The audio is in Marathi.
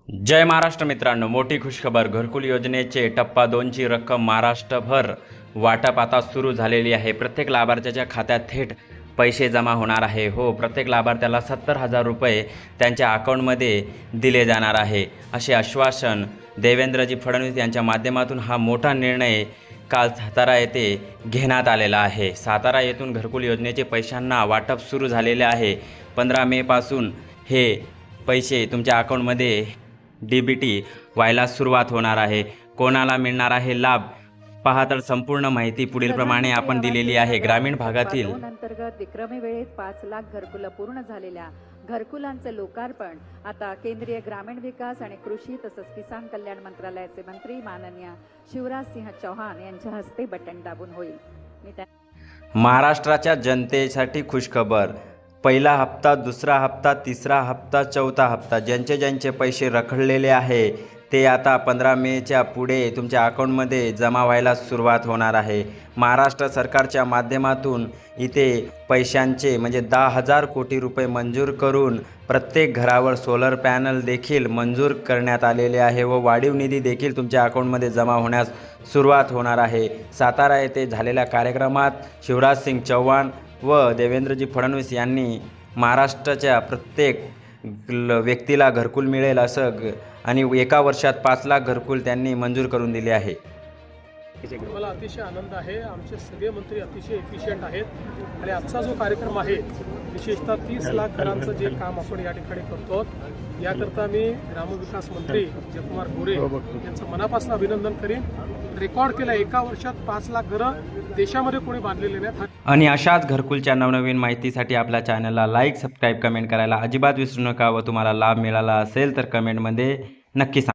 जय महाराष्ट्र मित्रांनो, मोठी खुशखबर. घरकुल योजनेचे टप्पा 2ची रक्कम महाराष्ट्रभर वाटप आता सुरू झालेली आहे. प्रत्येक लाभार्थ्याच्या खात्यात थेट पैसे जमा होणार आहे. हो, प्रत्येक लाभार्थ्याला 70,000 रुपये त्यांच्या अकाउंटमध्ये दिले जाणार आहे, असे आश्वासन देवेंद्रजी फडणवीस यांच्या माध्यमातून हा मोठा निर्णय काल सातारा येथे घेण्यात आलेला आहे. सातारा येथून घरकुल योजनेचे पैशांना वाटप सुरू झालेले आहे. 15 मे पासून हे पैसे तुमच्या अकाउंटमध्ये DBT व्हायला सुरुवात होणार आहे. कोणाला मिळणार आहे लाभ पहा, तर संपूर्ण माहिती पुढील प्रमाणे आपण दिलेली आहे. ग्रामीण भागातील अंतर्गत विक्रमी वेळेत 5 लाख घरकुलं पूर्ण झालेल्या घरकुलांचे लोकार्पण आता केंद्रीय ग्रामीण विकास आणि कृषी तसंच किसान कल्याण मंत्रालयाचे मंत्री माननीय शिवराज सिंह चौहान यांच्या हस्ते बटन दाबून होईल. महाराष्ट्राच्या जनतेसाठी खुशखबर. पहिला हप्ता, दुसरा हप्ता, तिसरा हप्ता, चौथा हप्ता, ज्यांचे पैसे रखडलेले आहे ते आता 15 मेच्या पुढे तुमच्या अकाउंटमध्ये जमा व्हायला सुरुवात होणार आहे. महाराष्ट्र सरकारच्या माध्यमातून इथे पैशांचे म्हणजे 10,000 कोटी रुपये मंजूर करून प्रत्येक घरावर सोलर पॅनल देखील मंजूर करण्यात आलेले आहे व वाढीव निधी देखील तुमच्या अकाउंटमध्ये जमा होण्यास सुरुवात होणार आहे. सातारा येथे झालेल्या कार्यक्रमात शिवराज सिंग चौहान व देवेंद्रजी फडणवीस यांनी महाराष्ट्राच्या प्रत्येक व्यक्तीला घरकुल मिळेल असं आणि एका वर्षात 5 लाख घरकुल त्यांनी मंजूर करून दिले आहे. मला अतिशय आनंद आहे. आमचे सगळे मंत्री अतिशय एफिशियंट आहेत आणि आजचा जो कार्यक्रम आहे विशेषतः 30 लाख घरांचं जे काम आपण या ठिकाणी करतो, याकरता मी ग्रामविकास मंत्री जयकुमार गोरे यांचं मनापासून अभिनंदन करीन. रेकॉर्ड केलं, एका वर्षात 5 लाख घरं देशामध्ये कोणी बांधलेले नाहीत. आणि अशाच घरकुलच्या नवनवीन माहितीसाठी आपल्या चॅनलला लाईक, सबस्क्राईब, कमेंट करायला अजिबात विसरू नका व तुम्हाला लाभ मिळाला असेल तर कमेंटमध्ये नक्की सांगा.